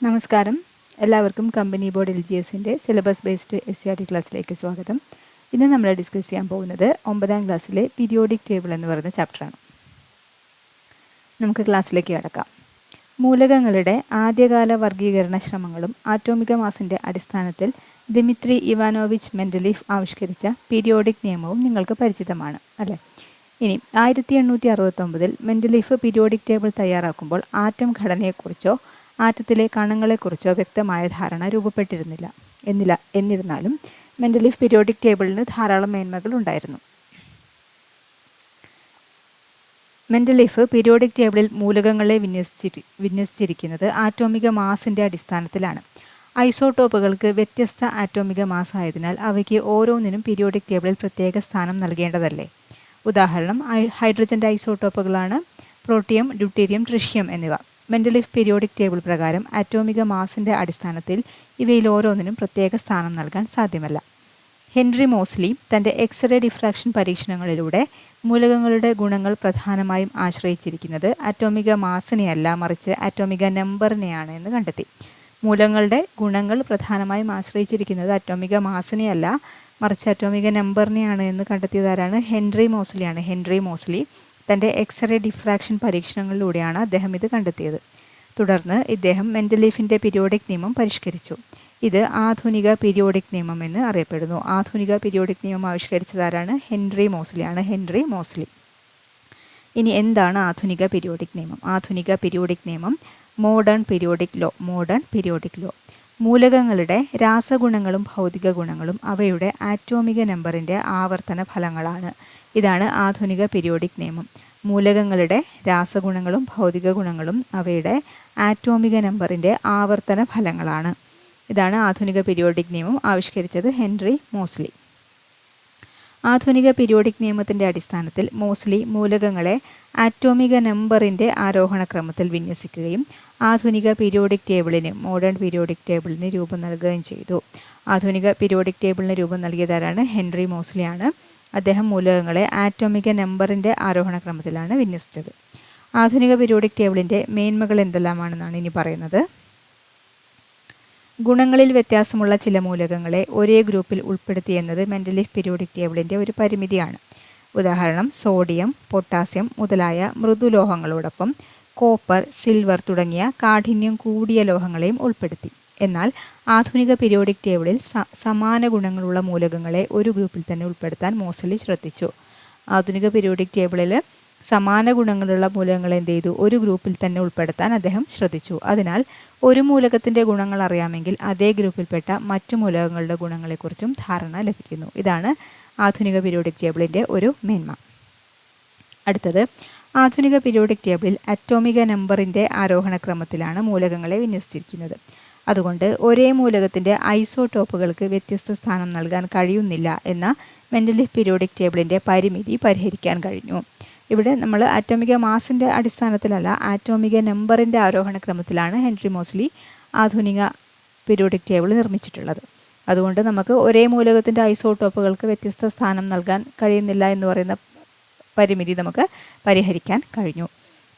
നമസ്കാരം. എല്ലാവർക്കും company board LGSന്റെ സിലബസ് ബേസ്ഡ് SCRT ക്ലാസ്സിലേക്ക് സ്വാഗതം. ഇന്ന് നമ്മൾ ഡിസ്കസ് ചെയ്യാൻ പോകുന്നത് 9ാം ക്ലാസ്സിലെ പീരിയോഡിക് ടേബിൾ എന്ന് പറയുന്ന ചാപ്റ്ററാണ്. നമുക്ക് ക്ലാസ്സിലേക്ക് കടക്കാം. മൂലകങ്ങളുടെ ആദ്യകാല വർഗീകരണ ശ്രമങ്ങളും ആറ്റോമിക മാസിൻ്റെ അടിസ്ഥാനത്തിൽ ദിമിത്രി ഇവാനോവിച്ച് മെൻഡലീഫ് ആവിഷ്കരിച്ച പീരിയോഡിക് നിയമവും നിങ്ങൾക്ക് പരിചിതമാണ് അല്ലേ? ഇനി 1869 മെൻഡലീഫ് പീരിയോഡിക് ടേബിൾ തയ്യാറാക്കുമ്പോൾ ആറ്റം ഘടനയെക്കുറിച്ചോ ആറ്റത്തിലെ കണങ്ങളെക്കുറിച്ചോ വ്യക്തമായ ധാരണ രൂപപ്പെട്ടിരുന്നില്ല. എന്നിരുന്നാലും മെൻഡലീഫ് പീരിയോഡിക് ടേബിളിന് ധാരാളം മേന്മകൾ ഉണ്ടായിരുന്നു. മെൻഡലീഫ് പീരിയോഡിക് ടേബിളിൽ മൂലകങ്ങളെ വിന്യസിച്ചിരിക്കുന്നത് ആറ്റോമിക മാസിൻ്റെ അടിസ്ഥാനത്തിലാണ്. ഐസോട്ടോപ്പുകൾക്ക് വ്യത്യസ്ത ആറ്റോമിക മാസ് ആയതിനാൽ അവയ്ക്ക് ഓരോന്നിനും പീരിയോഡിക് ടേബിളിൽ പ്രത്യേക സ്ഥാനം നൽകേണ്ടതല്ലേ? ഉദാഹരണം, ഹൈഡ്രജൻ്റെ ഐസോട്ടോപ്പുകളാണ് പ്രോട്ടിയം, ഡ്യൂട്ടീരിയം, ട്രിഷ്യം എന്നിവ. മെൻഡലീഫ് പീരിയോഡിക് ടേബിൾ പ്രകാരം ആറ്റോമിക മാസിൻ്റെ അടിസ്ഥാനത്തിൽ ഇവയിൽ ഓരോന്നിനും പ്രത്യേക സ്ഥാനം നൽകാൻ സാധ്യമല്ല. ഹെൻറി മോസ്ലി തൻ്റെ എക്സ്റേ ഡിഫ്രാക്ഷൻ പരീക്ഷണങ്ങളിലൂടെ മൂലകങ്ങളുടെ ഗുണങ്ങൾ പ്രധാനമായും ആശ്രയിച്ചിരിക്കുന്നത് ആറ്റോമിക മാസിനെയല്ല, മറിച്ച് ആറ്റോമിക നമ്പറിനെയാണ് എന്ന് കണ്ടെത്തി. മൂലകങ്ങളുടെ ഗുണങ്ങൾ പ്രധാനമായും ആശ്രയിച്ചിരിക്കുന്നത് ആറ്റോമിക മാസിനെയല്ല, മറിച്ച് ആറ്റോമിക നമ്പറിനെയാണ് എന്ന് കണ്ടെത്തിയതാരാണ്? ഹെൻറി മോസ്ലി തൻ്റെ എക്സ്റേ ഡിഫ്രാക്ഷൻ പരീക്ഷണങ്ങളിലൂടെയാണ് അദ്ദേഹം ഇത് കണ്ടെത്തിയത്. തുടർന്ന് ഇദ്ദേഹം മെൻഡലീഫിൻ്റെ പീരിയോഡിക് നിയമം പരിഷ്കരിച്ചു. ഇത് ആധുനിക പീരിയോഡിക് നിയമം എന്ന് അറിയപ്പെടുന്നു. ആധുനിക പീരിയോഡിക് നിയമം ആവിഷ്കരിച്ചതാരാണ്? Henry Moseley. ഇനി എന്താണ് ആധുനിക പീരിയോഡിക് നിയമം? ആധുനിക പീരിയോഡിക് നിയമം മോഡേൺ പീരിയോഡിക് ലോ. മൂലകങ്ങളുടെ രാസഗുണങ്ങളും ഭൗതിക ഗുണങ്ങളും അവയുടെ ആറ്റോമിക നമ്പറിൻ്റെ ആവർത്തന ഫലങ്ങളാണ്. ഇതാണ് ആധുനിക പീരിയോഡിക് നിയമം. മൂലകങ്ങളുടെ രാസഗുണങ്ങളും ഭൗതിക ഗുണങ്ങളും അവയുടെ ആറ്റോമിക നമ്പറിൻ്റെ ആവർത്തന ഫലങ്ങളാണ്. ഇതാണ് ആധുനിക പീരിയോഡിക് നിയമം ആവിഷ്കരിച്ചത് ഹെൻറി മോസ്ലി. ആധുനിക പീരിയോഡിക് നിയമത്തിൻ്റെ അടിസ്ഥാനത്തിൽ മോസ്ലി മൂലകങ്ങളെ ആറ്റോമിക നമ്പറിൻ്റെ ആരോഹണക്രമത്തിൽ വിന്യസിക്കുകയും ആധുനിക പീരിയോഡിക് ടേബിളിന്, മോഡേൺ പീരിയോഡിക് ടേബിളിന് രൂപം നൽകുകയും ചെയ്തു. ആധുനിക പീരിയോഡിക് ടേബിളിന് രൂപം നൽകിയതാരാണ്? ഹെൻറി മോസ്ലിയാണ്. അദ്ദേഹം മൂലകങ്ങളെ ആറ്റോമിക നമ്പറിൻ്റെ ആരോഹണക്രമത്തിലാണ് വിന്യസിച്ചത്. ആധുനിക പീരിയോഡിക് ടേബിളിൻ്റെ മേന്മകൾ എന്തെല്ലാമാണെന്നാണ് ഇനി പറയുന്നത്. ഗുണങ്ങളിൽ വ്യത്യാസമുള്ള ചില മൂലകങ്ങളെ ഒരേ ഗ്രൂപ്പിൽ ഉൾപ്പെടുത്തിയെന്നത് മെൻഡലീഫ് പീരിയോഡിക് ടേബിളിൻ്റെ ഒരു പരിമിതിയാണ്. ഉദാഹരണം, സോഡിയം, പൊട്ടാസ്യം മുതലായ മൃദുലോഹങ്ങളോടൊപ്പം കോപ്പർ, സിൽവർ തുടങ്ങിയ കാഠിന്യം കൂടിയ ലോഹങ്ങളെയും ഉൾപ്പെടുത്തി. എന്നാൽ ആധുനിക പീരിയോഡിക് ടേബിളിൽ സമാന ഗുണങ്ങളുള്ള മൂലകങ്ങളെ ഒരു ഗ്രൂപ്പിൽ തന്നെ ഉൾപ്പെടുത്താൻ മോസ്ലി ശ്രദ്ധിച്ചു. ആധുനിക പീരിയോഡിക് ടേബിളിൽ സമാന ഗുണങ്ങളുള്ള മൂലകങ്ങളെ എന്ത് ചെയ്തു? ഒരു ഗ്രൂപ്പിൽ തന്നെ ഉൾപ്പെടുത്താൻ അദ്ദേഹം ശ്രദ്ധിച്ചു. അതിനാൽ ഒരു മൂലകത്തിൻ്റെ ഗുണങ്ങൾ അറിയാമെങ്കിൽ അതേ ഗ്രൂപ്പിൽപ്പെട്ട മറ്റു മൂലകങ്ങളുടെ ഗുണങ്ങളെക്കുറിച്ചും ധാരണ ലഭിക്കുന്നു. ഇതാണ് ആധുനിക പീരിയോഡിക് ടേബിളിൻ്റെ ഒരു മേന്മ. അടുത്തത്, ആധുനിക പീരിയോഡിക് ടേബിളിൽ അറ്റോമിക നമ്പറിൻ്റെ ആരോഹണക്രമത്തിലാണ് മൂലകങ്ങളെ വിന്യസിച്ചിരിക്കുന്നത്. അതുകൊണ്ട് ഒരേ മൂലകത്തിൻ്റെ ഐസോടോപ്പുകൾക്ക് വ്യത്യസ്ത സ്ഥാനം നൽകാൻ കഴിയുന്നില്ല എന്ന മെൻഡലീഫ് പീരിയോഡിക് ടേബിളിൻ്റെ പരിമിതി പരിഹരിക്കാൻ കഴിഞ്ഞു. ഇവിടെ നമ്മൾ ആറ്റോമിക മാസിൻ്റെ അടിസ്ഥാനത്തിലല്ല, ആറ്റോമിക നമ്പറിൻ്റെ ആരോഹണക്രമത്തിലാണ് ഹെൻറി മോസ്ലി ആധുനിക പീരിയോഡിക് ടേബിൾ നിർമ്മിച്ചിട്ടുള്ളത്. അതുകൊണ്ട് നമുക്ക് ഒരേ മൂലകത്തിൻ്റെ ഐസോടോപ്പുകൾക്ക് വ്യത്യസ്ത സ്ഥാനം നൽകാൻ കഴിയുന്നില്ല എന്ന് പറയുന്ന പരിമിതി നമുക്ക് പരിഹരിക്കാൻ കഴിഞ്ഞു.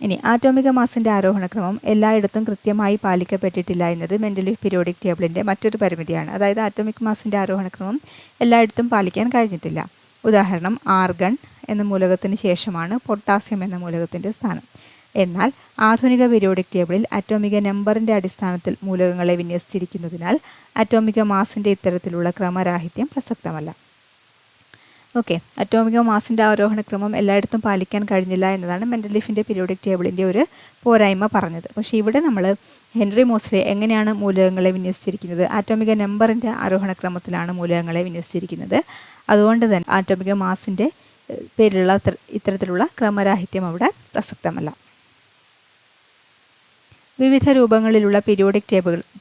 ഇനി ആറ്റോമിക മാസിൻ്റെ ആരോഹണക്രമം എല്ലായിടത്തും കൃത്യമായി പാലിക്കപ്പെട്ടിട്ടില്ല എന്നത് മെൻഡലീഫ് പീരിയോഡിക് ടേബിളിൻ്റെ മറ്റൊരു പരിമിതിയാണ്. അതായത് ആറ്റോമിക് മാസിൻ്റെ ആരോഹണക്രമം എല്ലായിടത്തും പാലിക്കാൻ കഴിഞ്ഞിട്ടില്ല. ഉദാഹരണം, ആർഗൺ എന്ന മൂലകത്തിന് ശേഷമാണ് പൊട്ടാസ്യം എന്ന മൂലകത്തിൻ്റെ സ്ഥാനം. എന്നാൽ ആധുനിക പീരിയോഡിക് ടേബിളിൽ ആറ്റോമിക നമ്പറിൻ്റെ അടിസ്ഥാനത്തിൽ മൂലകങ്ങളെ വിന്യസിച്ചിരിക്കുന്നതിനാൽ ആറ്റോമിക മാസിൻ്റെ ഇത്തരത്തിലുള്ള ക്രമരാഹിത്യം പ്രസക്തമല്ല. അറ്റോമിക മാസിൻ്റെ ആരോഹണക്രമം എല്ലായിടത്തും പാലിക്കാൻ കഴിഞ്ഞില്ല എന്നതാണ് മെൻഡലീഫിൻ്റെ പീരിയോഡിക് ടേബിളിൻ്റെ ഒരു പോരായ്മ പറഞ്ഞത്. പക്ഷേ ഇവിടെ നമ്മൾ ഹെൻറി മോസ്ലി എങ്ങനെയാണ് മൂലകങ്ങളെ വിന്യസിച്ചിരിക്കുന്നത്? ആറ്റോമിക നമ്പറിൻ്റെ ആരോഹണക്രമത്തിലാണ് മൂലകങ്ങളെ വിന്യസിച്ചിരിക്കുന്നത്. അതുകൊണ്ട് തന്നെ ആറ്റോമിക മാസിൻ്റെ പേരിലുള്ള ഇത്തരത്തിലുള്ള ക്രമരാഹിത്യം അവിടെ പ്രസക്തമല്ല. വിവിധ രൂപങ്ങളിലുള്ള പീരിയോഡിക്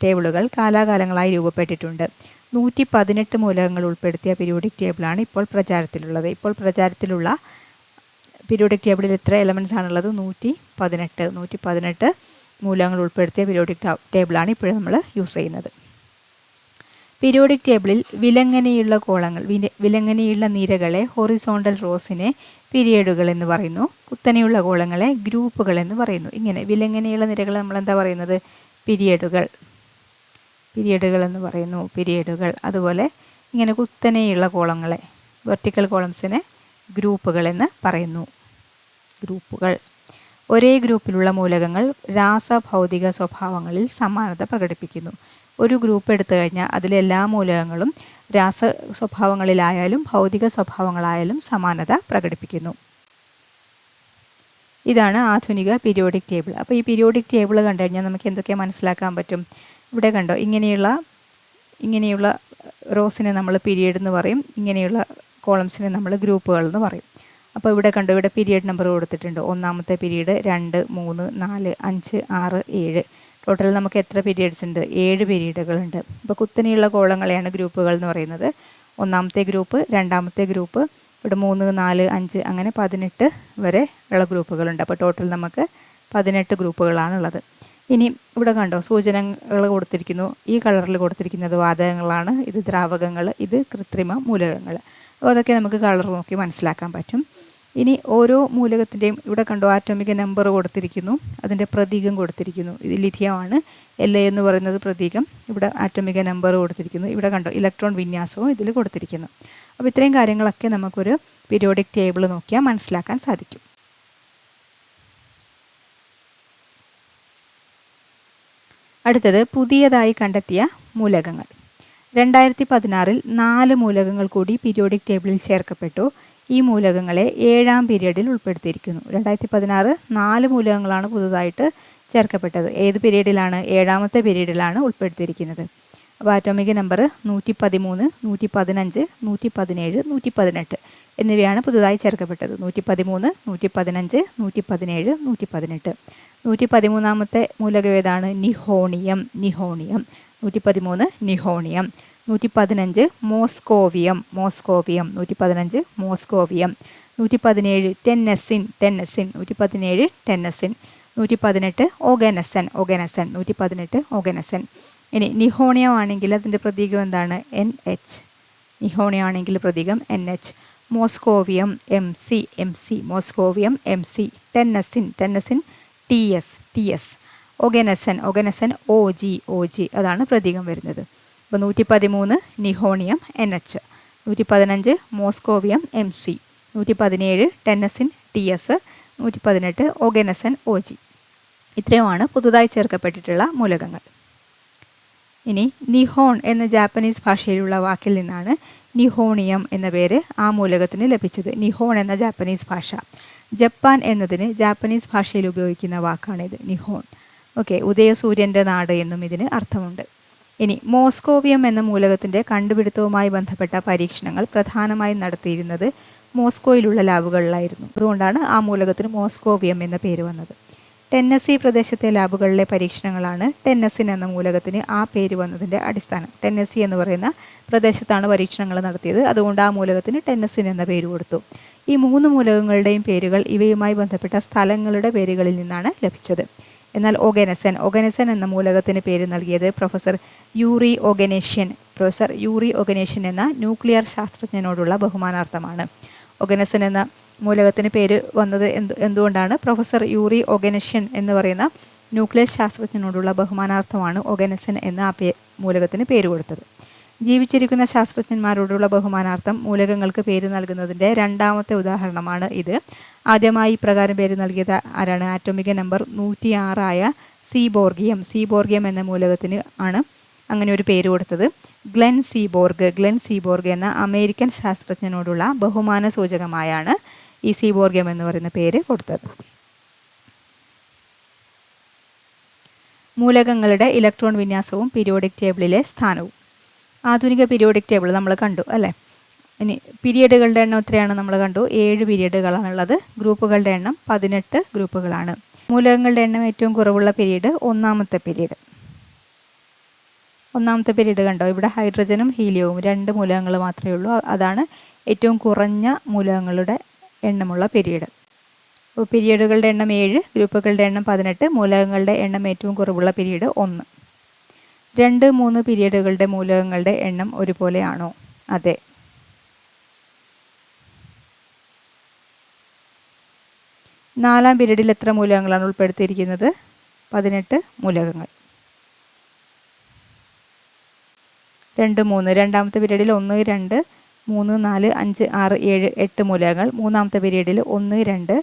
ടേബിളുകൾ കാലാകാലങ്ങളായി രൂപപ്പെട്ടിട്ടുണ്ട്. 118 മൂലകങ്ങൾ ഉൾപ്പെടുത്തിയ പീരിയോഡിക് ടേബിളാണ് ഇപ്പോൾ പ്രചാരത്തിലുള്ളത്. ഇപ്പോൾ പ്രചാരത്തിലുള്ള പീരിയോഡിക് ടേബിളിൽ എത്ര എലമെൻറ്റ്സ് ആണുള്ളത്? 118 മൂലകങ്ങൾ ഉൾപ്പെടുത്തിയ പീരിയോഡിക് ടേബിളാണ് ഇപ്പോഴും നമ്മൾ യൂസ് ചെയ്യുന്നത്. പീരിയോഡിക് ടേബിളിൽ വിലങ്ങനെയുള്ള നിരകളെ ഹൊറിസോണ്ടൽ റോസിനെ പീരിയഡുകൾ എന്ന് പറയുന്നു. കുത്തനെയുള്ള ഗോളങ്ങളെ ഗ്രൂപ്പുകൾ എന്ന് പറയുന്നു. ഇങ്ങനെ വിലങ്ങനെയുള്ള നിരകളെ നമ്മൾ എന്താ പറയുന്നത്? പീരിയഡുകൾ എന്ന് പറയുന്നു. പീരിയഡുകൾ. അതുപോലെ ഇങ്ങനെ കുത്തനെയുള്ള കോളങ്ങളെ, വെർട്ടിക്കൽ കോളംസിനെ ഗ്രൂപ്പുകൾ എന്ന് പറയുന്നു. ഗ്രൂപ്പുകൾ. ഒരേ ഗ്രൂപ്പിലുള്ള മൂലകങ്ങൾ രാസഭൗതിക സ്വഭാവങ്ങളിൽ സമാനത പ്രകടിപ്പിക്കുന്നു. ഒരു ഗ്രൂപ്പ് എടുത്തു കഴിഞ്ഞാൽ അതിലെ എല്ലാ മൂലകങ്ങളും രാസ സ്വഭാവങ്ങളിലായാലും ഭൗതിക സ്വഭാവങ്ങളായാലും സമാനത പ്രകടിപ്പിക്കുന്നു. ഇതാണ് ആധുനിക പീരിയോഡിക് ടേബിൾ. അപ്പോൾ ഈ പീരിയോഡിക് ടേബിൾ കണ്ടു കഴിഞ്ഞാൽ നമുക്ക് എന്തൊക്കെ മനസ്സിലാക്കാൻ പറ്റും? ഇവിടെ കണ്ടോ, ഇങ്ങനെയുള്ള റോസിനെ നമ്മൾ പീരിയഡ് എന്ന് പറയും, ഇങ്ങനെയുള്ള കോളംസിനെ നമ്മൾ ഗ്രൂപ്പുകൾ എന്ന് പറയും. അപ്പോൾ ഇവിടെ കണ്ടോ, ഇവിടെ പീരിയഡ് നമ്പർ കൊടുത്തിട്ടുണ്ട്. ഒന്നാമത്തെ പീരീഡ് 2, 3, 4, 5, 6, 7. ടോട്ടൽ നമുക്ക് എത്ര പീരിയഡ്സ് ഉണ്ട്? 7 പീരീഡുകളുണ്ട്. അപ്പോൾ കുത്തനെയുള്ള കോളങ്ങളെയാണ് ഗ്രൂപ്പുകൾ എന്ന് പറയുന്നത്. ഒന്നാമത്തെ ഗ്രൂപ്പ്, രണ്ടാമത്തെ ഗ്രൂപ്പ്, ഇവിടെ 3, 4, 5 അങ്ങനെ 18 വരെ ഉള്ള ഗ്രൂപ്പുകളുണ്ട്. അപ്പോൾ ടോട്ടൽ നമുക്ക് 18 ഗ്രൂപ്പുകളാണുള്ളത്. ഇനി ഇവിടെ കണ്ടോ, സൂചനകൾ കൊടുത്തിരിക്കുന്നു. ഈ കളറിൽ കൊടുത്തിരിക്കുന്നത് വാതകങ്ങളാണ്, ഇത് ദ്രാവകങ്ങൾ, ഇത് കൃത്രിമ മൂലകങ്ങൾ. അപ്പോൾ അതൊക്കെ നമുക്ക് കളർ നോക്കി മനസ്സിലാക്കാൻ പറ്റും. ഇനി ഓരോ മൂലകത്തിൻ്റെയും ഇവിടെ കണ്ടോ ആറ്റോമിക നമ്പർ കൊടുത്തിരിക്കുന്നു, അതിൻ്റെ പ്രതീകം കൊടുത്തിരിക്കുന്നു. ഇത് ലിഥിയമാണ്, LA എന്ന് പറയുന്നത് പ്രതീകം. ഇവിടെ ആറ്റോമിക നമ്പർ കൊടുത്തിരിക്കുന്നു. ഇവിടെ കണ്ടോ ഇലക്ട്രോൺ വിന്യാസവും ഇതിൽ കൊടുത്തിരിക്കുന്നു. അപ്പോൾ ഇത്രയും കാര്യങ്ങളൊക്കെ നമുക്കൊരു പീരിയോഡിക് ടേബിൾ നോക്കിയാൽ മനസ്സിലാക്കാൻ സാധിക്കും. അടുത്തത് പുതിയതായി കണ്ടെത്തിയ മൂലകങ്ങൾ. 2016 4 മൂലകങ്ങൾ കൂടി പീരിയോഡിക് ടേബിളിൽ ചേർക്കപ്പെട്ടു. ഈ മൂലകങ്ങളെ 7ാം പീരീഡിൽ ഉൾപ്പെടുത്തിയിരിക്കുന്നു. 2016 4 മൂലകങ്ങളാണ് പുതുതായിട്ട് ചേർക്കപ്പെട്ടത്. ഏത് പീരീഡിലാണ്? 7ാമത്തെ പീരീഡിലാണ് ഉൾപ്പെടുത്തിയിരിക്കുന്നത്. അപ്പോൾ ആറ്റോമിക നമ്പർ 113, 115, 117, 118 എന്നിവയാണ് പുതുതായി ചേർക്കപ്പെട്ടത്. 113, 115, 117, 118. 113ാമത്തെ മൂലകം ഏതാണ്? നിഹോണിയം. 113 നിഹോണിയം. 115 മോസ്കോവിയം. 115 മോസ്കോവിയം. 117 ടെന്നസിൻ. 117 ടെന്നസിൻ. 118 ഓഗനസൻ. 118 ഓഗനസൻ. ഇനി നിഹോണിയം ആണെങ്കിൽ അതിൻ്റെ പ്രതീകം എന്താണ്? NH. നിഹോണിയം ആണെങ്കിൽ പ്രതീകം NH. Moscovium MC. Moscovium MC. ടെന്നസിൻ TS. ഓഗനസൻ OG. അതാണ് പ്രതീകം വരുന്നത്. അപ്പോൾ 113 nihonium NH, 115 moscovium MC, 117 ടെന്നസിൻ TS, 118 ഓഗനസൻ OG. ഇത്രയുമാണ് പുതുതായി ചേർക്കപ്പെട്ടിട്ടുള്ള മൂലകങ്ങൾ. ഇനി നിഹോൺ എന്ന ജാപ്പനീസ് ഭാഷയിലുള്ള വാക്കിൽ നിന്നാണ് നിഹോണിയം എന്ന പേര് ആ മൂലകത്തിന് ലഭിച്ചത്. നിഹോൺ എന്ന ജാപ്പനീസ് ഭാഷ. ജപ്പാൻ എന്നതിന് ജാപ്പനീസ് ഭാഷയിൽ ഉപയോഗിക്കുന്ന വാക്കാണിത്, നിഹോൺ. ഓക്കെ, ഉദയസൂര്യൻ്റെ നാട് എന്നും ഇതിന് അർത്ഥമുണ്ട്. ഇനി മോസ്കോവിയം എന്ന മൂലകത്തിൻ്റെ കണ്ടുപിടുത്തവുമായി ബന്ധപ്പെട്ട പരീക്ഷണങ്ങൾ പ്രധാനമായും നടത്തിയിരുന്നത് മോസ്കോയിലുള്ള ലാബുകളിലായിരുന്നു. അതുകൊണ്ടാണ് ആ മൂലകത്തിന് മോസ്കോവിയം എന്ന പേര് വന്നത്. ടെന്നസി പ്രദേശത്തെ ലാബുകളിലെ പരീക്ഷണങ്ങളാണ് ടെന്നസിൻ എന്ന മൂലകത്തിന് ആ പേര് വന്നതിൻ്റെ അടിസ്ഥാനം. ടെന്നസി എന്ന് പറയുന്ന പ്രദേശത്താണ് പരീക്ഷണങ്ങൾ നടത്തിയത്. അതുകൊണ്ട് ആ മൂലകത്തിന് ടെന്നസിൻ എന്ന പേര് കൊടുത്തു. ഈ 3 മൂലകങ്ങളുടെയും പേരുകൾ ഇവയുമായി ബന്ധപ്പെട്ട സ്ഥലങ്ങളുടെ പേരുകളിൽ നിന്നാണ് ലഭിച്ചത്. എന്നാൽ ഓഗനസൻ എന്ന മൂലകത്തിന് പേര് നൽകിയത് പ്രൊഫസർ യൂറി ഓഗനേഷ്യൻ എന്ന ന്യൂക്ലിയർ ശാസ്ത്രജ്ഞനോടുള്ള ബഹുമാനാർത്ഥമാണ്. ഓഗനസൻ എന്ന മൂലകത്തിന് പേര് വന്നത് എന്തുകൊണ്ടാണ്? പ്രൊഫസർ യൂറി ഓഗനേഷ്യൻ എന്ന് പറയുന്ന ന്യൂക്ലിയർ ശാസ്ത്രജ്ഞനോടുള്ള ബഹുമാനാർത്ഥമാണ് ഓഗനസൻ എന്ന ആ മൂലകത്തിന് പേര് കൊടുത്തത്. ജീവിച്ചിരിക്കുന്ന ശാസ്ത്രജ്ഞന്മാരോടുള്ള ബഹുമാനാർത്ഥം മൂലകങ്ങൾക്ക് പേര് നൽകുന്നതിൻ്റെ 2ാമത്തെ ഉദാഹരണമാണ് ഇത്. ആദ്യമായി ഇപ്രകാരം പേര് നൽകിയത് ആരാണ്? ആറ്റോമിക നമ്പർ 106 ആയ സീബോർഗിയം എന്ന മൂലകത്തിന് ആണ് അങ്ങനെ ഒരു പേര് കൊടുത്തത്. ഗ്ലെൻ സീബോർഗ് എന്ന അമേരിക്കൻ ശാസ്ത്രജ്ഞനോടുള്ള ബഹുമാന സൂചകമായാണ് ഈ സീബോർഗിയം എന്ന് പറയുന്ന പേര് കൊടുത്തത്. മൂലകങ്ങളുടെ ഇലക്ട്രോൺ വിന്യാസവും പീരിയോഡിക് ടേബിളിലെ സ്ഥാനവും. ആധുനിക പീരിയോഡിക് ടേബിൾ നമ്മൾ കണ്ടു അല്ലേ? ഇനി പീരിയഡുകളുടെ എണ്ണം എത്രയാണ് നമ്മൾ കണ്ടു? 7 പീരിയഡുകളാണുള്ളത്. ഗ്രൂപ്പുകളുടെ എണ്ണം 18 ഗ്രൂപ്പുകളാണ്. മൂലകങ്ങളുടെ എണ്ണം ഏറ്റവും കുറവുള്ള പീരീഡ് ഒന്നാമത്തെ പീരീഡ് കണ്ടോ? ഇവിടെ ഹൈഡ്രജനും ഹീലിയവും 2 മൂലകങ്ങൾ മാത്രമേ ഉള്ളൂ. അതാണ് ഏറ്റവും കുറഞ്ഞ മൂലകങ്ങളുടെ എണ്ണമുള്ള പീരീഡ്. അപ്പോൾ പീരിയഡുകളുടെ എണ്ണം 7, ഗ്രൂപ്പുകളുടെ എണ്ണം 18, മൂലകങ്ങളുടെ എണ്ണം ഏറ്റവും കുറവുള്ള പീരീഡ് 1. 2, 3 പീരിയഡുകളുടെ മൂലകങ്ങളുടെ എണ്ണം ഒരുപോലെയാണോ? അതെ. നാലാം പീരീഡിൽ എത്ര മൂലകങ്ങളാണ് ഉൾപ്പെടുത്തിയിരിക്കുന്നത്? 18 മൂലകങ്ങൾ. 2, 3. രണ്ടാമത്തെ പീരീഡിൽ 1, 2, 3, 4, 5, 6, 7, 8 മൂലകങ്ങൾ. മൂന്നാമത്തെ പീരീഡിൽ 1, 2,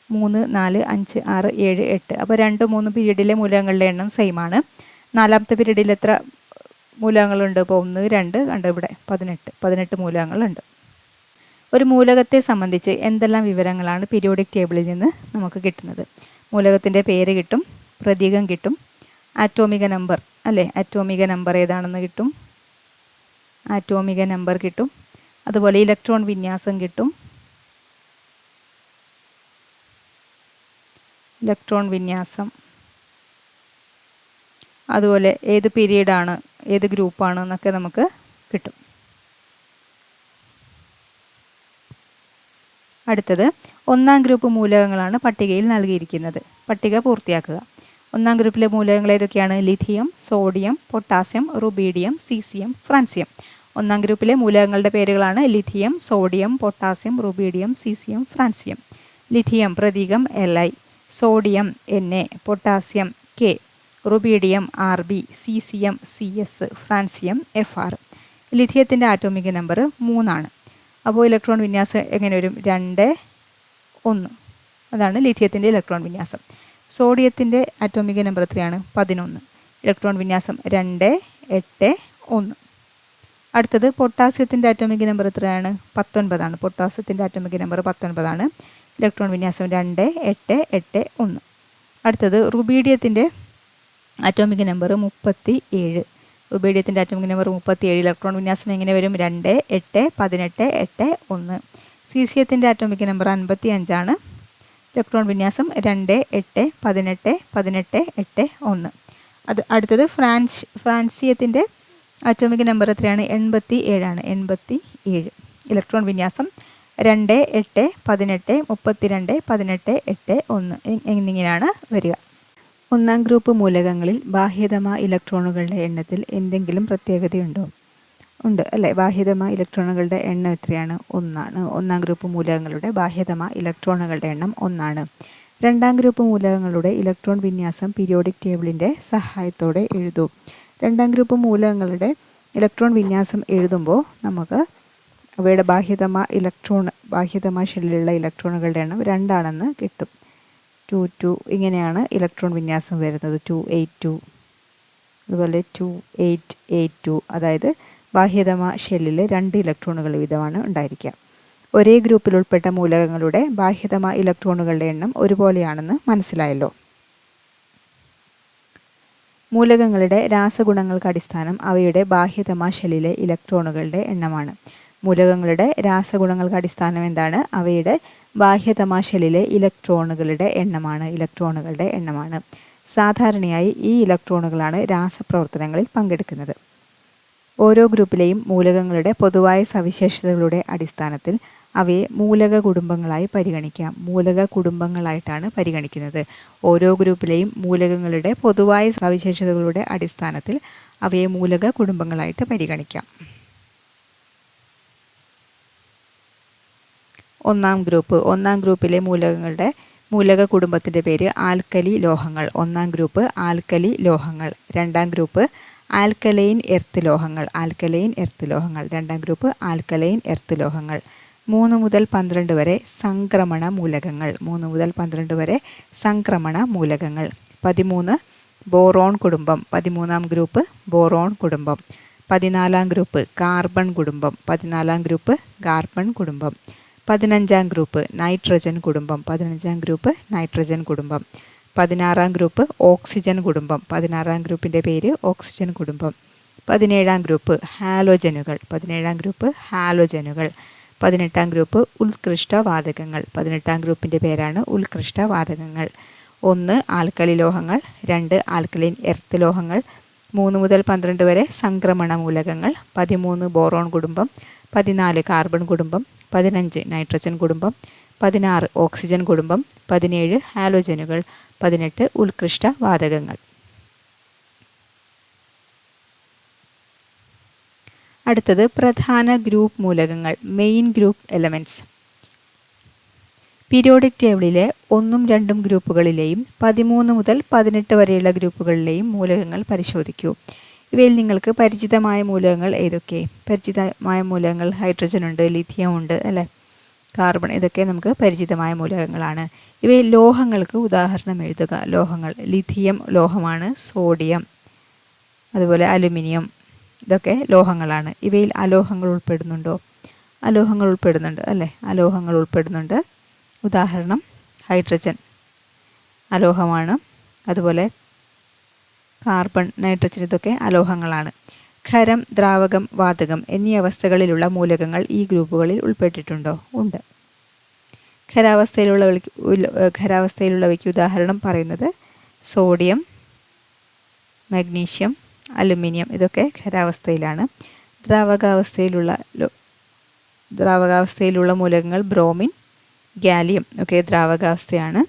3, 4, 5, 6, 7, 8. അപ്പോൾ 2, 3 പീരീഡിലെ മൂലകങ്ങളുടെ എണ്ണം സെയിം ആണ്. നാലാമത്തെ പീരീഡിൽ എത്ര മൂലകങ്ങളുണ്ട്? ഇപ്പോൾ 1, 2 കണ്ട് ഇവിടെ 18 മൂലകങ്ങളുണ്ട്. ഒരു മൂലകത്തെ സംബന്ധിച്ച് എന്തെല്ലാം വിവരങ്ങളാണ് പീരിയോഡിക് ടേബിളിൽ നിന്ന് നമുക്ക് കിട്ടുന്നത്? മൂലകത്തിൻ്റെ പേര് കിട്ടും, പ്രതീകം കിട്ടും, ആറ്റോമിക നമ്പർ അല്ലേ, ആറ്റോമിക നമ്പർ ഏതാണെന്ന് കിട്ടും, ആറ്റോമിക നമ്പർ കിട്ടും, അതുപോലെ ഇലക്ട്രോൺ വിന്യാസം കിട്ടും, ഇലക്ട്രോൺ വിന്യാസം, അതുപോലെ ഏത് പീരീഡാണ്, ഏത് ഗ്രൂപ്പാണ് എന്നൊക്കെ നമുക്ക് കിട്ടും. അടുത്തത് 1-ാം ഗ്രൂപ്പ് മൂലകങ്ങളാണ് പട്ടികയിൽ നൽകിയിരിക്കുന്നത്. പട്ടിക പൂർത്തിയാക്കുക. 1-ാം ഗ്രൂപ്പിലെ മൂലകങ്ങൾ ഏതൊക്കെയാണ്? Lithium, sodium, potassium, rubidium, caesium, francium. 1-ാം ഗ്രൂപ്പിലെ മൂലകങ്ങളുടെ പേരുകളാണ് lithium, sodium, potassium, rubidium, caesium, francium. Lithium പ്രതീകം Li, sodium Na, potassium K, rubidium Rb, caesium CS, francium Fr. ലിഥിയത്തിൻ്റെ ആറ്റോമിക നമ്പർ 3 ആണ്. അപ്പോൾ ഇലക്ട്രോൺ വിന്യാസം എങ്ങനെ വരും? 2, 1. അതാണ് ലിഥിയത്തിൻ്റെ ഇലക്ട്രോൺ വിന്യാസം. സോഡിയത്തിൻ്റെ ആറ്റോമിക നമ്പർ എത്രയാണ്? 11. ഇലക്ട്രോൺ വിന്യാസം 2, 8, 1. അടുത്തത് പൊട്ടാസ്യത്തിൻ്റെ ആറ്റോമിക നമ്പർ എത്രയാണ്? 19 ആണ്. പൊട്ടാസ്യത്തിൻ്റെ ആറ്റോമിക നമ്പർ 19 ആണ്. ഇലക്ട്രോൺ വിന്യാസം 2, 8, 8, 1. അടുത്തത് റുബീഡിയത്തിൻ്റെ ആറ്റോമിക നമ്പർ 37. റുബീഡിയത്തിൻ്റെ ആറ്റോമിക നമ്പർ 37. ഇലക്ട്രോൺ വിന്യാസം എങ്ങനെ വരും? 2, 8, 18, 8, 1. സീസിയത്തിൻ്റെ ആറ്റോമിക നമ്പർ 55 ആണ്. ഇലക്ട്രോൺ വിന്യാസം 2, 8, 18, 18, 8, 1. അടുത്തത് ഫ്രാൻസിയത്തിൻ്റെ ആറ്റോമിക നമ്പർ എത്രയാണ്? 87 ആണ്. 87. ഇലക്ട്രോൺ വിന്യാസം 2, 8, 18, 32, 18, 8, 1 എന്നിങ്ങനെയാണ് വരിക. 1-ാം ഗ്രൂപ്പ് മൂലകങ്ങളിൽ ബാഹ്യതമ ഇലക്ട്രോണുകളുടെ എണ്ണത്തിൽ എന്തെങ്കിലും പ്രത്യേകതയുണ്ടോ? ഉണ്ട് അല്ലേ. ബാഹ്യതമ ഇലക്ട്രോണുകളുടെ എണ്ണം എത്രയാണ്? 1 ആണ്. 1-ാം ഗ്രൂപ്പ് മൂലകങ്ങളുടെ ബാഹ്യതമ ഇലക്ട്രോണുകളുടെ എണ്ണം 1 ആണ്. 2-ാം ഗ്രൂപ്പ് മൂലകങ്ങളുടെ ഇലക്ട്രോൺ വിന്യാസം പീരിയോഡിക് ടേബിളിൻ്റെ സഹായത്തോടെ എഴുതൂ. 2-ാം ഗ്രൂപ്പ് മൂലകങ്ങളുടെ ഇലക്ട്രോൺ വിന്യാസം എഴുതുമ്പോൾ നമുക്ക് അവയുടെ ബാഹ്യതമ ഷെല്ലിലുള്ള ഇലക്ട്രോണുകളുടെ എണ്ണം 2 ആണെന്ന് കിട്ടും. 2, 2 ഇങ്ങനെയാണ് ഇലക്ട്രോൺ വിന്യാസം വരുന്നത്. 2, 8, 2, അതുപോലെ 2, 8, 8, 2. അതായത് ബാഹ്യതമ ഷെല്ലിൽ 2 ഇലക്ട്രോണുകൾ വീതമാണ് ഉണ്ടായിരിക്കുക. ഒരേ ഗ്രൂപ്പിൽ ഉൾപ്പെട്ട മൂലകങ്ങളുടെ ബാഹ്യതമ ഇലക്ട്രോണുകളുടെ എണ്ണം ഒരുപോലെയാണെന്ന് മനസ്സിലായല്ലോ. മൂലകങ്ങളുടെ രാസഗുണങ്ങൾക്ക് അടിസ്ഥാനം അവയുടെ ബാഹ്യതമ ഷെല്ലിലെ ഇലക്ട്രോണുകളുടെ എണ്ണമാണ്. മൂലകങ്ങളുടെ രാസഗുണങ്ങൾക്ക് അടിസ്ഥാനം എന്താണ്? അവയുടെ ബാഹ്യതമ ഷെല്ലിലെ ഇലക്ട്രോണുകളുടെ എണ്ണമാണ്. സാധാരണയായി ഈ ഇലക്ട്രോണുകളാണ് രാസപ്രവർത്തനങ്ങളിൽ പങ്കെടുക്കുന്നത്. ഓരോ ഗ്രൂപ്പിലെയും മൂലകങ്ങളുടെ പൊതുവായ സവിശേഷതകളുടെ അടിസ്ഥാനത്തിൽ അവയെ മൂലക കുടുംബങ്ങളായി പരിഗണിക്കാം. മൂലക കുടുംബങ്ങളായിട്ടാണ് പരിഗണിക്കുന്നത്. ഓരോ ഗ്രൂപ്പിലെയും മൂലകങ്ങളുടെ പൊതുവായ സവിശേഷതകളുടെ അടിസ്ഥാനത്തിൽ അവയെ മൂലക കുടുംബങ്ങളായിട്ട് പരിഗണിക്കാം. 1-ാം ഗ്രൂപ്പിലെ മൂലക കുടുംബത്തിൻ്റെ പേര് ആൽക്കലി ലോഹങ്ങൾ. 1-ാം ഗ്രൂപ്പ് ആൽക്കലി ലോഹങ്ങൾ. 2-ാം ഗ്രൂപ്പ് ആൽക്കലൈൻ എർത്ത് ലോഹങ്ങൾ. 2-ാം ഗ്രൂപ്പ് ആൽക്കലൈൻ എർത്ത് ലോഹങ്ങൾ. 3 മുതൽ 12 വരെ സംക്രമണ മൂലകങ്ങൾ. 13 ബോറോൺ കുടുംബം. 13-ാം ഗ്രൂപ്പ് ബോറോൺ കുടുംബം. 14-ാം ഗ്രൂപ്പ് കാർബൺ കുടുംബം. 14-ാം ഗ്രൂപ്പ് കാർബൺ കുടുംബം. 15-ാം ഗ്രൂപ്പ് നൈട്രജൻ കുടുംബം. 15-ാം ഗ്രൂപ്പ് നൈട്രജൻ കുടുംബം. 16-ാം ഗ്രൂപ്പ് ഓക്സിജൻ കുടുംബം. 16-ാം ഗ്രൂപ്പിൻ്റെ പേര് ഓക്സിജൻ കുടുംബം. 17-ാം ഗ്രൂപ്പ് ഹാലോജനുകൾ. 17-ാം ഗ്രൂപ്പ് ഹാലോജനുകൾ. 18-ാം ഗ്രൂപ്പ് ഉത്കൃഷ്ടവാതകങ്ങൾ. 18-ാം ഗ്രൂപ്പിൻ്റെ പേരാണ് ഉത്കൃഷ്ടവാതകങ്ങൾ. 1 ആൽക്കലി ലോഹങ്ങൾ. 2 ആൽക്കലൈൻ എർത്ത് ലോഹങ്ങൾ. 3 മുതൽ 12 വരെ സംക്രമണ മൂലകങ്ങൾ. 13 ബോറോൺ കുടുംബം. 14 കാർബൺ കുടുംബം. 15 നൈട്രജൻ കുടുംബം. 16 ഓക്സിജൻ കുടുംബം. 17 ഹാലോജനുകൾ. 18 ഉത്കൃഷ്ടവാതകങ്ങൾ. അടുത്തത് പ്രധാന ഗ്രൂപ്പ് മൂലകങ്ങൾ, മെയിൻ ഗ്രൂപ്പ് എലമെൻറ്റ്സ്. പീരിയോഡിക് ടേബിളിലെ 1ഉം 2ഉം ഗ്രൂപ്പുകളിലെയും 13 മുതൽ 18 വരെയുള്ള ഗ്രൂപ്പുകളിലെയും മൂലകങ്ങൾ പരിശോധിക്കൂ. ഇവയിൽ നിങ്ങൾക്ക് പരിചിതമായ മൂലകങ്ങൾ ഏതൊക്കെ? പരിചിതമായ മൂലകങ്ങൾ ഹൈഡ്രജൻ ഉണ്ട്, ലിഥിയം ഉണ്ട് അല്ലേ, കാർബൺ, ഇതൊക്കെ നമുക്ക് പരിചിതമായ മൂലകങ്ങളാണ്. ഇവയിൽ ലോഹങ്ങൾക്ക് ഉദാഹരണം എഴുതുക. ലോഹങ്ങൾ: ലിഥിയം ലോഹമാണ്, സോഡിയം, അതുപോലെ അലുമിനിയം, ഇതൊക്കെ ലോഹങ്ങളാണ്. ഇവയിൽ അലോഹങ്ങൾ ഉൾപ്പെടുന്നുണ്ടോ? അലോഹങ്ങൾ ഉൾപ്പെടുന്നുണ്ട് അല്ലേ, അലോഹങ്ങൾ ഉൾപ്പെടുന്നുണ്ട്. ഉദാഹരണം ഹൈഡ്രജൻ അലോഹമാണ്, അതുപോലെ കാർബൺ, നൈട്രജൻ, ഇതൊക്കെ അലോഹങ്ങളാണ്. ഖരം, ദ്രാവകം, വാതകം എന്നീ അവസ്ഥകളിലുള്ള മൂലകങ്ങൾ ഈ ഗ്രൂപ്പുകളിൽ ഉൾപ്പെട്ടിട്ടുണ്ടോ? ഉണ്ട്. ഖരാവസ്ഥയിലുള്ളവയ്ക്ക് ഉദാഹരണം പറയുന്നത് സോഡിയം, മഗ്നീഷ്യം, അലുമിനിയം, ഇതൊക്കെ ഖരാവസ്ഥയിലാണ്. ദ്രാവകാവസ്ഥയിലുള്ള മൂലകങ്ങൾ ബ്രോമിൻ, ഗാലിയം ഒക്കെ ദ്രാവകാവസ്ഥയാണ്.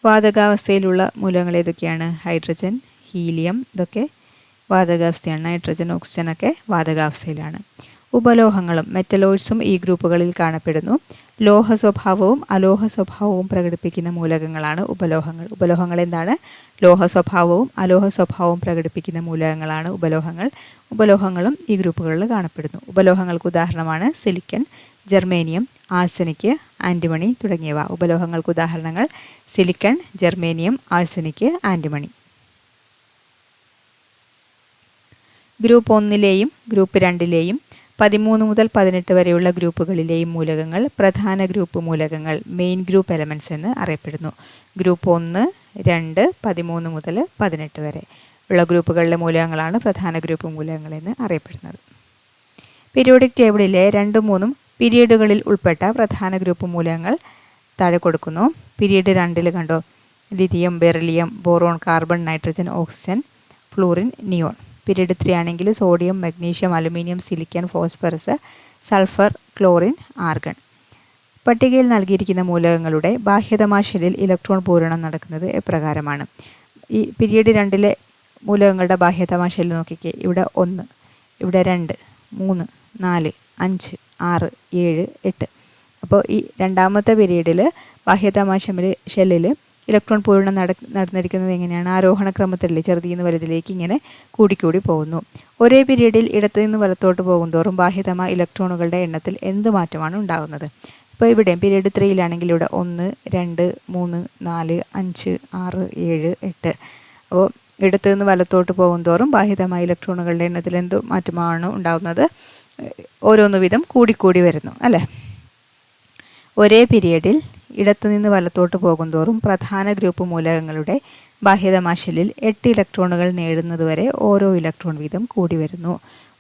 വാതകാവസ്ഥയിലുള്ള മൂലകങ്ങൾ ഏതൊക്കെയാണ്? ഹൈഡ്രജൻ, ഹീലിയം, ഇതൊക്കെ വാതകാവസ്ഥയാണ്. നൈട്രജൻ, ഓക്സിജൻ ഒക്കെ വാതകാവസ്ഥയിലാണ്. ഉപലോഹങ്ങളും മെറ്റലോയിഡ്സും ഈ ഗ്രൂപ്പുകളിൽ കാണപ്പെടുന്നു. ലോഹ സ്വഭാവവും അലോഹ സ്വഭാവവും പ്രകടിപ്പിക്കുന്ന മൂലകങ്ങളാണ് ഉപലോഹങ്ങൾ. ഉപലോഹങ്ങൾ എന്താണ്? ലോഹ സ്വഭാവവും അലോഹ സ്വഭാവവും പ്രകടിപ്പിക്കുന്ന മൂലകങ്ങളാണ് ഉപലോഹങ്ങൾ. ഉപലോഹങ്ങളും ഈ ഗ്രൂപ്പുകളിൽ കാണപ്പെടുന്നു. ഉപലോഹങ്ങൾക്ക് ഉദാഹരണമാണ് സിലിക്കൺ, ജർമേനിയം, ആഴ്സനിക്, ആൻറ്റിമണി തുടങ്ങിയവ. ഉപലോഹങ്ങൾക്ക് ഉദാഹരണങ്ങൾ silicon, germanium, arsenic, antimony. Group 1ലെയും ഗ്രൂപ്പ് 2ലെയും 13 മുതൽ 18 വരെയുള്ള ഗ്രൂപ്പുകളിലെയും മൂലകങ്ങൾ പ്രധാന ഗ്രൂപ്പ് മൂലകങ്ങൾ, മെയിൻ ഗ്രൂപ്പ് എലമെൻറ്റ്സ് എന്ന് അറിയപ്പെടുന്നു. ഗ്രൂപ്പ് 1, 2, 13 മുതൽ 18 വരെ ഉള്ള ഗ്രൂപ്പുകളിലെ മൂലകങ്ങളാണ് പ്രധാന ഗ്രൂപ്പ് മൂലകങ്ങൾ എന്ന് അറിയപ്പെടുന്നത്. പീരിയോഡിക് ടേബിളിലെ 2, 3 പീരിയഡുകളിൽ ഉൾപ്പെട്ട പ്രധാന ഗ്രൂപ്പ് മൂലകങ്ങൾ താഴെ കൊടുക്കുന്നു. പീരിയഡ് 2 കണ്ടോ, lithium, beryllium, boron, carbon, nitrogen, oxygen, fluorine, neon. Period 3 ആണെങ്കിൽ sodium, magnesium, aluminium, silicon, phosphorus, sulphur, chlorine, argon. പട്ടികയിൽ നൽകിയിരിക്കുന്ന മൂലകങ്ങളുടെ ബാഹ്യതമാ ഷെല്ലിൽ ഇലക്ട്രോൺ പൂരണം നടക്കുന്നത് എപ്രകാരമാണ്? ഈ പീരിയഡ് 2ലെ മൂലകങ്ങളുടെ ബാഹ്യതമാ ഷെല്ല് നോക്കിക്കേ. ഇവിടെ 1, ഇവിടെ 2, 3, 4, 5, 6, 7, 8. അപ്പോൾ ഈ രണ്ടാമത്തെ പീരീഡിൽ ബാഹ്യതമാ ഷെല്ലിൽ ഇലക്ട്രോൺ പൂരണം നടന്നിരിക്കുന്നത് എങ്ങനെയാണ്? ആരോഹണ ക്രമത്തിലല്ലേ, ചെറുതിൽ നിന്ന് വലുതിലേക്ക് ഇങ്ങനെ കൂടിക്കൂടി പോകുന്നു. ഒരേ പീരീഡിൽ ഇടത്തു നിന്ന് വലത്തോട്ട് പോകുന്തോറും ബാഹ്യതമാ ഇലക്ട്രോണുകളുടെ എണ്ണത്തിൽ എന്ത് മാറ്റമാണ് ഉണ്ടാകുന്നത്? ഇപ്പോൾ ഇവിടെ പീരീഡ് 3ലാണെങ്കിൽ ഇവിടെ 1, 2, 3, 4, 5, 6, 7, 8. അപ്പോൾ ഇടത്തു നിന്ന് വലത്തോട്ട് പോകുന്തോറും ബാഹ്യതമാ ഇലക്ട്രോണുകളുടെ എണ്ണത്തിൽ എന്ത് മാറ്റമാണ് ഉണ്ടാകുന്നത്? ഓരോന്ന് വീതം കൂടിക്കൂടി വരുന്നു അല്ലേ. ഒരേ പീരിയഡിൽ ഇടത്തു നിന്ന് വലത്തോട്ട് പോകുന്തോറും പ്രധാന ഗ്രൂപ്പ് മൂലകങ്ങളുടെ ബാഹ്യതമാ ഷെല്ലിൽ 8 ഇലക്ട്രോണുകൾ നേടുന്നതുവരെ ഓരോ ഇലക്ട്രോൺ വീതം കൂടി വരുന്നു.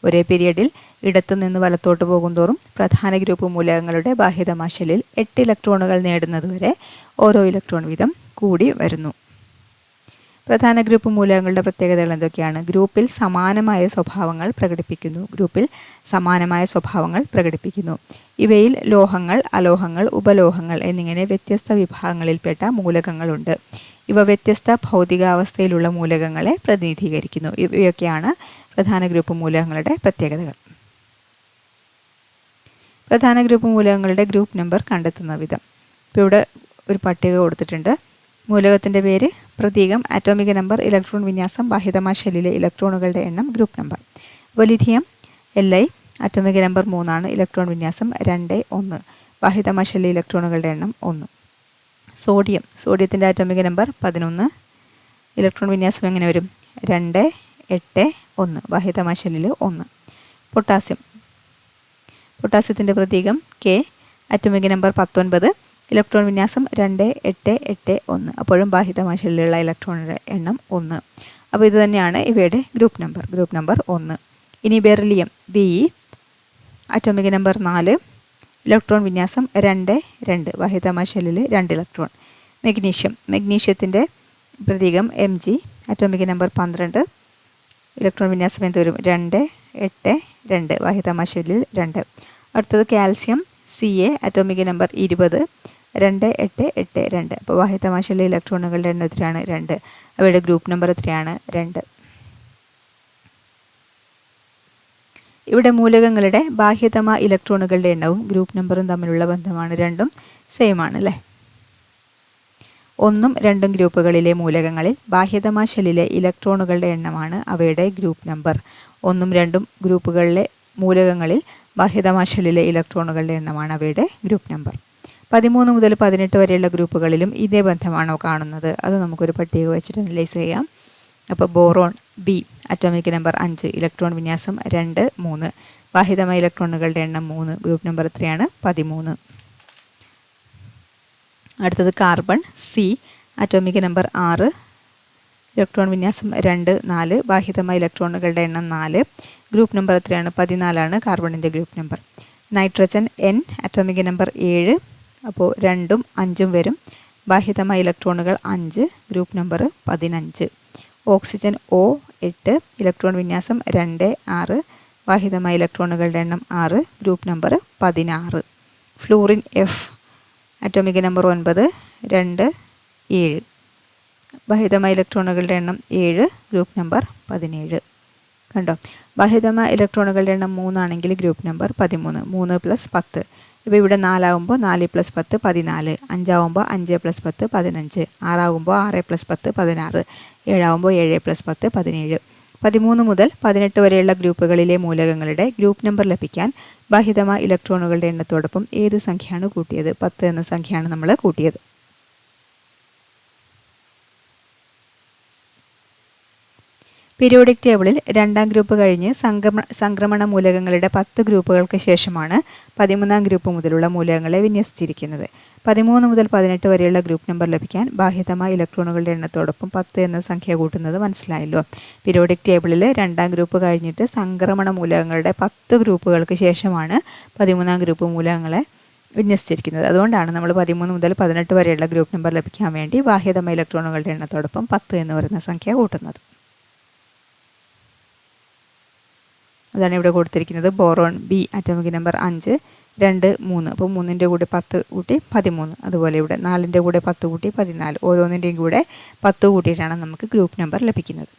ഒരേ പീരിയഡിൽ ഇടത്തു നിന്ന് വലത്തോട്ട് പോകുന്തോറും പ്രധാന ഗ്രൂപ്പ് മൂലകങ്ങളുടെ ബാഹ്യതമാ ഷെല്ലിൽ 8 ഇലക്ട്രോണുകൾ നേടുന്നതുവരെ ഓരോ ഇലക്ട്രോൺ വീതം കൂടി വരുന്നു. പ്രധാന ഗ്രൂപ്പ് മൂലകങ്ങളുടെ പ്രത്യേകതകൾ എന്തൊക്കെയാണ്? ഗ്രൂപ്പിൽ സമാനമായ സ്വഭാവങ്ങൾ പ്രകടിപ്പിക്കുന്നു. ഇവയിൽ ലോഹങ്ങൾ, അലോഹങ്ങൾ, ഉപലോഹങ്ങൾ എന്നിങ്ങനെ വ്യത്യസ്ത വിഭാഗങ്ങളിൽപ്പെട്ട മൂലകങ്ങളുണ്ട്. ഇവ വ്യത്യസ്ത ഭൗതികാവസ്ഥയിലുള്ള മൂലകങ്ങളെ പ്രതിനിധീകരിക്കുന്നു. ഇവയൊക്കെയാണ് പ്രധാന ഗ്രൂപ്പ് മൂലകങ്ങളുടെ പ്രത്യേകതകൾ. പ്രധാന ഗ്രൂപ്പ് മൂലകങ്ങളുടെ ഗ്രൂപ്പ് നമ്പർ കണ്ടെത്തുന്ന വിധം. ഇപ്പോൾ ഇവിടെ ഒരു പട്ടിക കൊടുത്തിട്ടുണ്ട്. മൂലകത്തിൻ്റെ പേര്, പ്രതീകം, ആറ്റോമിക നമ്പർ, ഇലക്ട്രോൺ വിന്യാസം, ബാഹ്യതമാ ഷെല്ലിലെ ഇലക്ട്രോണുകളുടെ എണ്ണം, ഗ്രൂപ്പ് നമ്പർ. അപ്പോൾ ലിഥിയം Li, ആറ്റോമിക നമ്പർ 3 ഇലക്ട്രോൺ വിന്യാസം 2, 1, ബാഹ്യതമാ ഷെല്ലിലെ ഇലക്ട്രോണുകളുടെ എണ്ണം 1. സോഡിയത്തിൻ്റെ ആറ്റോമിക നമ്പർ 11, ഇലക്ട്രോൺ വിന്യാസം എങ്ങനെ വരും? 2, 8, 1, ബാഹ്യതമാ ഷെല്ലിൽ 1. പൊട്ടാസ്യത്തിൻ്റെ പ്രതീകം K, ആറ്റോമിക നമ്പർ 19, ഇലക്ട്രോൺ വിന്യാസം 2, 8, 8, 1. അപ്പോഴും ബാഹ്യതമാ ഷെല്ലിലുള്ള ഇലക്ട്രോണിൻ്റെ എണ്ണം 1. അപ്പോൾ ഇത് തന്നെയാണ് ഇവയുടെ ഗ്രൂപ്പ് നമ്പർ 1. ഇനി beryllium Be, atomic number 4, electron വിന്യാസം 2, 2, ബാഹ്യതമാ ഷെല്ലിൽ 2 ഇലക്ട്രോൺ. മഗ്നീഷ്യത്തിൻ്റെ പ്രതീകം Mg, ആറ്റോമിക നമ്പർ 12, ഇലക്ട്രോൺ വിന്യാസം എന്ത് വരും? 2, 8, 2, ബാഹ്യതമാ ഷെല്ലിൽ 2. അടുത്തത് കാൽസ്യം Ca, ആറ്റോമിക നമ്പർ 20, 2, 8, 8, 2. അപ്പോൾ ബാഹ്യതമാ ഷെല്ലിലെ ഇലക്ട്രോണുകളുടെ എണ്ണം എത്രയാണ്? 2. അവയുടെ ഗ്രൂപ്പ് നമ്പർ എത്രയാണ്? 2. ഇവിടെ മൂലകങ്ങളുടെ ബാഹ്യതമാ ഇലക്ട്രോണുകളുടെ എണ്ണവും ഗ്രൂപ്പ് നമ്പറും തമ്മിലുള്ള ബന്ധമാണ്. രണ്ടും സെയിം ആണ് അല്ലേ. ഒന്നും രണ്ടും ഗ്രൂപ്പുകളിലെ മൂലകങ്ങളിൽ ബാഹ്യതമ ഷെല്ലിലെ ഇലക്ട്രോണുകളുടെ എണ്ണമാണ് അവയുടെ ഗ്രൂപ്പ് നമ്പർ. ഒന്നും രണ്ടും ഗ്രൂപ്പുകളിലെ മൂലകങ്ങളിൽ ബാഹ്യതമ ഷെല്ലിലെ ഇലക്ട്രോണുകളുടെ എണ്ണമാണ് അവയുടെ ഗ്രൂപ്പ് നമ്പർ. 13 മുതൽ 18 വരെയുള്ള ഗ്രൂപ്പുകളിലും ഇതേ ബന്ധമാണോ കാണുന്നത്? അത് നമുക്കൊരു പട്ടിക വെച്ചിട്ട് അനലൈസ് ചെയ്യാം. അപ്പോൾ boron B atomic number 5, electron വിന്യാസം 2, 3, ബാഹ്യതമായ ഇലക്ട്രോണുകളുടെ എണ്ണം 3, ഗ്രൂപ്പ് നമ്പർ എത്രയാണ്? 13. അടുത്തത് carbon C atomic number 6, electron വിന്യാസം 2, 4, ബാഹ്യതമായ ഇലക്ട്രോണുകളുടെ എണ്ണം 4, ഗ്രൂപ്പ് നമ്പർ എത്രയാണ്? 14 കാർബണിൻ്റെ group number. Nitrogen N atomic number 7, അപ്പോൾ 2ഉം 5ഉം വരും. ബാഹ്യതമായ ഇലക്ട്രോണുകൾ 5, group number 15. Oxygen O 8, electron വിന്യാസം 2, 6, ബാഹ്യതമായ ഇലക്ട്രോണുകളുടെ എണ്ണം 6, group number 16. Fluorine F atomic number 9, 2, 7, ബാഹ്യതമായ ഇലക്ട്രോണുകളുടെ എണ്ണം 7, ഗ്രൂപ്പ് നമ്പർ 17. കണ്ടോ, ബാഹ്യതമായ ഇലക്ട്രോണുകളുടെ എണ്ണം 3 ആണെങ്കിൽ ഗ്രൂപ്പ് നമ്പർ 13, 3 + 10. ഇപ്പോൾ ഇവിടെ 4 ആകുമ്പോൾ 4 + 10 14, 5 ആകുമ്പോൾ 5 + 10 15, 6 ആകുമ്പോൾ 6 + 10 16, 7 ആകുമ്പോൾ 7 + 10 17. 13 മുതൽ 18 വരെയുള്ള ഗ്രൂപ്പുകളിലെ മൂലകങ്ങളുടെ ഗ്രൂപ്പ് നമ്പർ ലഭിക്കാൻ ബാഹ്യതമായ ഇലക്ട്രോണുകളുടെ എണ്ണത്തോടൊപ്പം ഏത് സംഖ്യയാണ് കൂട്ടിയത്? 10 എന്ന സംഖ്യയാണ് നമ്മൾ കൂട്ടിയത്. പീരിയോഡിക് ടേബിളിൽ രണ്ടാം ഗ്രൂപ്പ് കഴിഞ്ഞ് സംക്രമണ മൂലകങ്ങളുടെ 10 ഗ്രൂപ്പുകൾക്ക് ശേഷമാണ് 13ാം ഗ്രൂപ്പ് മുതലുള്ള മൂലകങ്ങളെ വിന്യസിച്ചിരിക്കുന്നത്. 13 മുതൽ 18 വരെയുള്ള ഗ്രൂപ്പ് നമ്പർ ലഭിക്കാൻ ബാഹ്യതമായ ഇലക്ട്രോണുകളുടെ എണ്ണത്തോടൊപ്പം 10 എന്ന സംഖ്യ കൂട്ടുന്നത് മനസ്സിലായല്ലോ. പീരിയോഡിക് ടേബിളിൽ രണ്ടാം ഗ്രൂപ്പ് കഴിഞ്ഞിട്ട് സംക്രമണ മൂലകങ്ങളുടെ 10 ഗ്രൂപ്പുകൾക്ക് ശേഷമാണ് 13ാം ഗ്രൂപ്പ് മൂലകങ്ങളെ വിന്യസിച്ചിരിക്കുന്നത്. അതുകൊണ്ടാണ് നമ്മൾ 13 മുതൽ 18 വരെയുള്ള ഗ്രൂപ്പ് നമ്പർ ലഭിക്കാൻ വേണ്ടി ബാഹ്യതമായ ഇലക്ട്രോണുകളുടെ എണ്ണത്തോടൊപ്പം 10 എന്ന് പറയുന്ന സംഖ്യ കൂട്ടുന്നത്. അതാണ് ഇവിടെ കൊടുത്തിരിക്കുന്നത്. ബോറോൺ ബി അറ്റോമിക് നമ്പർ 5, 2, 3, അപ്പോൾ 3ൻ്റെ കൂടെ 10 കൂട്ടി 13. അതുപോലെ ഇവിടെ 4ൻ്റെ കൂടെ 10 കൂട്ടി 14. ഓരോന്നിൻ്റെയും കൂടെ 10 കൂട്ടിയിട്ടാണ് നമുക്ക് ഗ്രൂപ്പ് നമ്പർ ലഭിക്കുന്നത്.